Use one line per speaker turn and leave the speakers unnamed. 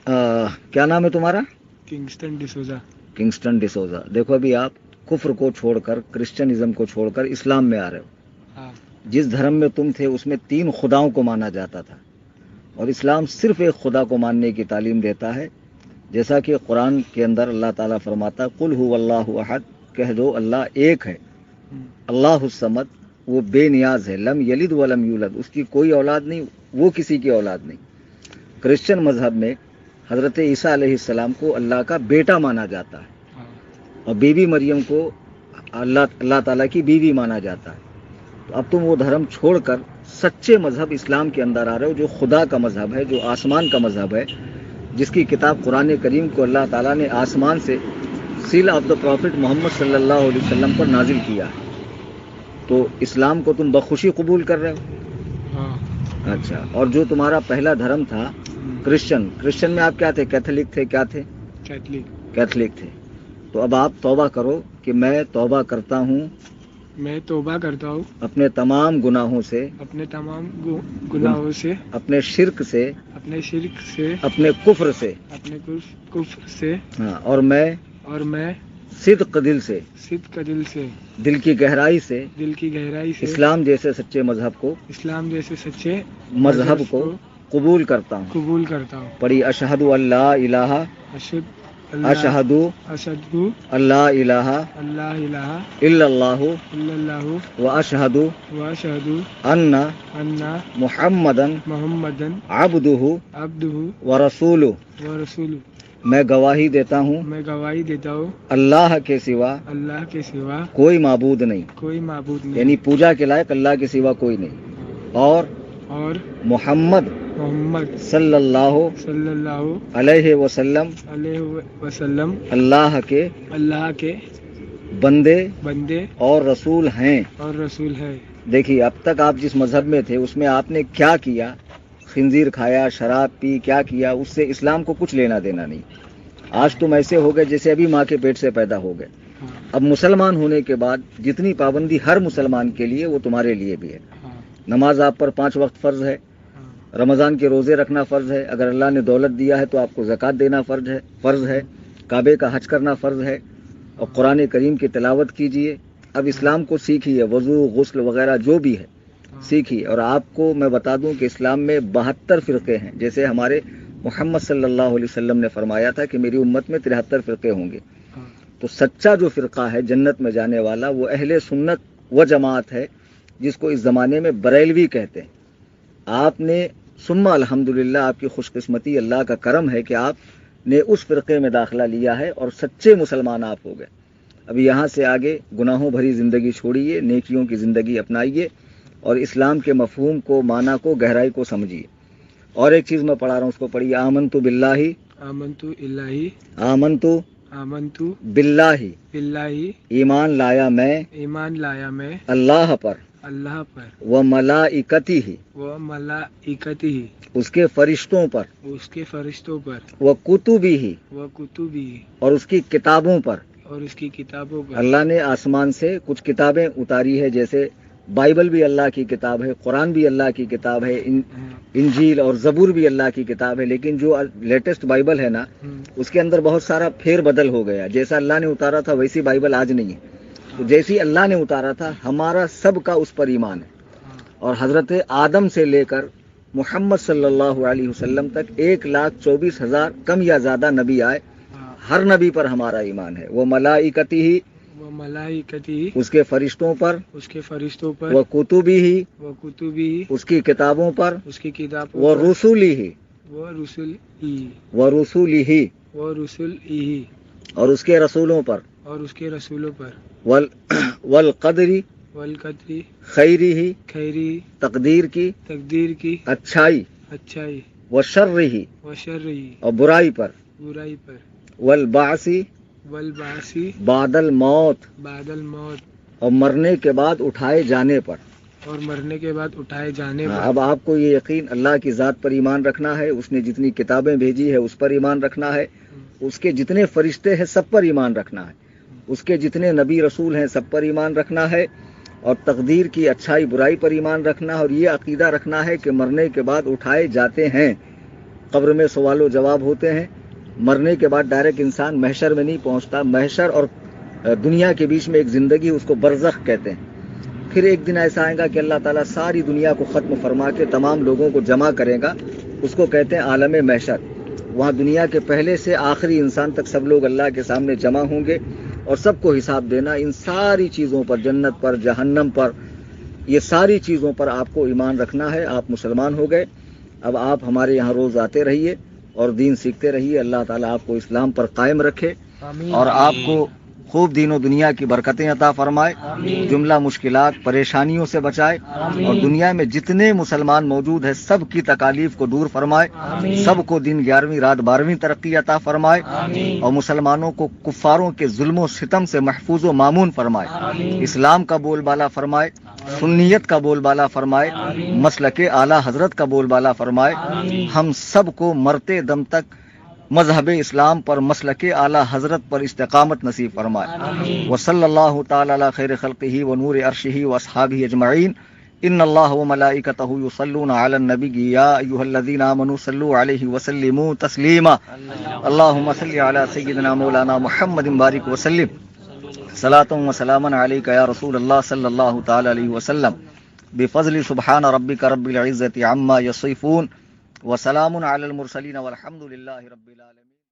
क्या नाम है तुम्हारा?
किंगस्टन डिसोजा।
किंगस्टन डिसोजा। देखो अभी आप कुफ्र को छोड़कर, क्रिश्चियनिज्म को छोड़कर इस्लाम में आ रहे हो।
हाँ
जिस धर्म में तुम थे उसमें 3 खुदाओं को माना जाता था, और इस्लाम सिर्फ एक खुदा को मानने की तालीम देता है। जैसा कि कुरान के अंदर अल्लाह ताला फरमाता, कुल हुवल्लाहु अहद, कह दो अल्लाह एक है, अल्लाहुस समद, वो बेनियाज है, लम यलिद वलम यूलद, उसकी कोई औलाद नहीं, वो किसी की औलाद नहीं। क्रिश्चियन मजहब में हजरत ईसा अलैहिस्सलाम को अल्लाह का बेटा माना जाता है,
हाँ
और बीबी मरियम को अल्लाह ताला की बीवी माना जाता है। तो अब तुम वो धर्म छोड़कर सच्चे मजहब इस्लाम के अंदर आ रहे हो, जो खुदा का मजहब है, जो आसमान का मजहब है, जिसकी किताब कुरान करीम को अल्लाह ताला ने आसमान से seal of the prophet Muhammad सल्लल्लाहु अलैहि वसल्लम पर नाजिल किया है। तो इस्लाम को तुम बखुशी कबूल कर रहे हो।
हाँ।
अच्छा, और जो तुम्हारा पहला धर्म था क्रिश्चियन में आप क्या थे? कैथोलिक थे? क्या थे? कैथोलिक थे। तो अब आप तौबा करो कि मैं तौबा करता हूँ,
मैं तौबा करता हूँ
अपने तमाम गुनाहों से,
अपने तमाम गुनाहों से,
अपने शिर्क से,
अपने शिर्क से,
अपने कुफ्र से,
अपने कुफ्र से।
हाँ, और मैं सिद्क दिल से, दिल की गहराई से इस्लाम जैसे सच्चे मजहब को कबूल करता हूँ। पढ़ी अशहदु अल्ला इलाहा अशहदु अल्ला इलाहा इल्लल्लाहु व अशहदु अन्ना मुहम्मदन अब्दुहु व रसूलुहु। मैं गवाही देता हूँ अल्लाह के सिवा कोई माबूद नहीं, यानी पूजा के लायक अल्लाह के सिवा कोई नहीं, और मोहम्मद सल्लल्लाहु अलैहि वसल्लम अल्लाह के बंदे और रसूल हैं। देखिए, अब तक आप जिस मजहब में थे उसमें आपने क्या किया, खिंजीर खाया, शराब पी, क्या किया, उससे इस्लाम को कुछ लेना देना नहीं। आज तुम ऐसे हो गए जैसे अभी माँ के पेट से पैदा हो गए। अब मुसलमान होने के बाद जितनी पाबंदी हर मुसलमान के लिए, वो तुम्हारे लिए भी है। नमाज आप पर 5 वक्त फर्ज है, रमज़ान के रोज़े रखना फ़र्ज़ है, अगर अल्लाह ने दौलत दिया है तो आपको ज़कात देना फ़र्ज़ है, काबे का हज करना फ़र्ज़ है, और कुरान करीम की तिलावत कीजिए। अब इस्लाम को सीखिए, वज़ू, गुस्ल वगैरह जो भी है सीखिए। और आपको मैं बता दूं कि इस्लाम में 72 फ़िरक़े हैं। जैसे हमारे मोहम्मद सल्लल्लाहु अलैहि वसल्लम ने फरमाया था कि मेरी उम्मत में 73 फ़िरक़े होंगे। तो सच्चा जो फ़िरक़ा है जन्नत में जाने वाला, वो अहले सुन्नत व जमात है, जिसको इस ज़माने में बरेलवी कहते हैं। आपने सुम्मा अल्हम्दुलिल्लाह, आपकी खुशकिस्मती, अल्लाह का करम है कि आपने उस फ़िरक़े में दाखिला लिया है और सच्चे मुसलमान आप हो गए। अभी यहाँ से आगे गुनाहों भरी ज़िंदगी छोड़िए, नेकियों की ज़िंदगी अपनाइए और इस्लाम के मफ़हूम को, माना को, गहराई को समझिए। और एक चीज़ मैं पढ़ा रहा हूँ, उसको पढ़िए। आमनतु बिल्लाही बिल्लाही, ईमान लाया मैं अल्लाह पर व मलाइकतिही, उसके फरिश्तों पर, व कुतुबिही, और उसकी किताबों पर। अल्लाह ने आसमान से कुछ किताबें उतारी है, जैसे बाइबल भी अल्लाह की किताब है, कुरान भी अल्लाह की किताब है, इंजील और ज़बूर भी अल्लाह की किताब है। लेकिन जो लेटेस्ट बाइबल है ना, उसके अंदर बहुत सारा फेर बदल हो गया। जैसा अल्लाह ने उतारा था वैसी बाइबल आज नहीं है। तो जैसी अल्लाह ने उतारा था, हमारा सबका उस पर ईमान है। और हज़रत आदम से लेकर मोहम्मद सल्लल्लाहु अलैहि वसल्लम तक 1,24,000 कम या ज़्यादा नबी आए, हर नबी पर हमारा ईमान है। वो मलाइकतिही, उसके फरिश्तों पर, व कुतुबिही, उसकी किताबों पर, व रुसुलिही, और उसके रसूलों पर, वल कदरी खैरिही, तकदीर की अच्छाई, व शर्रिही, और बुराई पर, वल बासी बादल मौत, और मरने के बाद उठाए जाने पर। अब आपको ये यकीन, अल्लाह की ज़ात पर ईमान रखना है, उसने जितनी किताबें भेजी है उस पर ईमान रखना है, उसके जितने फरिश्ते हैं सब पर ईमान रखना है, उसके जितने नबी रसूल हैं सब पर ईमान रखना है, और तकदीर की अच्छाई बुराई पर ईमान रखना है। और ये अकीदा रखना है कि मरने के बाद उठाए जाते हैं। قبر میں سوال و جواب ہوتے ہیں. مرنے کے بعد ڈائریکٹ انسان محشر میں نہیں پہنچتا. محشر اور دنیا کے بیچ میں ایک زندگی, اس کو برزخ کہتے ہیں. پھر ایک دن ایسا آئے گا کہ اللہ تعالیٰ ساری دنیا کو ختم فرما کے تمام لوگوں کو جمع کرے گا, اس کو کہتے ہیں عالم محشر. وہاں دنیا کے پہلے سے آخری انسان تک سب لوگ اللہ کے سامنے جمع ہوں گے اور سب کو حساب دینا. ان ساری چیزوں پر, جنت پر, جہنم پر, یہ ساری چیزوں پر آپ کو ایمان رکھنا ہے. آپ مسلمان ہو گئے. اب آپ ہمارے یہاں روز آتے رہیے اور دین سیکھتے رہیے. اللہ تعالیٰ آپ کو اسلام پر قائم رکھے اور آپ کو خوب دین و دنیا کی برکتیں عطا فرمائے, جملہ مشکلات پریشانیوں سے بچائے, اور دنیا میں جتنے مسلمان موجود ہیں سب کی تکالیف کو دور فرمائے, سب کو دن 11ویں رات 12ویں ترقی عطا فرمائے, اور مسلمانوں کو کفاروں کے ظلم و ستم سے محفوظ و مامون فرمائے. اسلام کا بول بالا فرمائے, سنیت کا بول بالا فرمائے, مسلک اعلیٰ حضرت کا بول بالا فرمائے. ہم سب کو مرتے دم تک مذہب اسلام پر, مسلک اعلیٰ حضرت پر استقامت نصیب فرمائے. وصلی اللہ تعالی علی خیر خلقہ ونور عرشہ واصحابہ اجمعین. ان اللہ وملائکتہ یصلون علی النبی یا ایھا الذین آمنوا صلوا علیہ وسلموا تسلیما. اللہم صل علی سیدنا مولانا محمد بارک وسلم. صلاۃ و سلاما علیک یا رسول اللہ صلی اللہ تعالی علیہ وسلم. بفضل سبحان ربک رب العزۃ عما یصفون وسلام علی المرسلین والحمد للہ رب العالمین.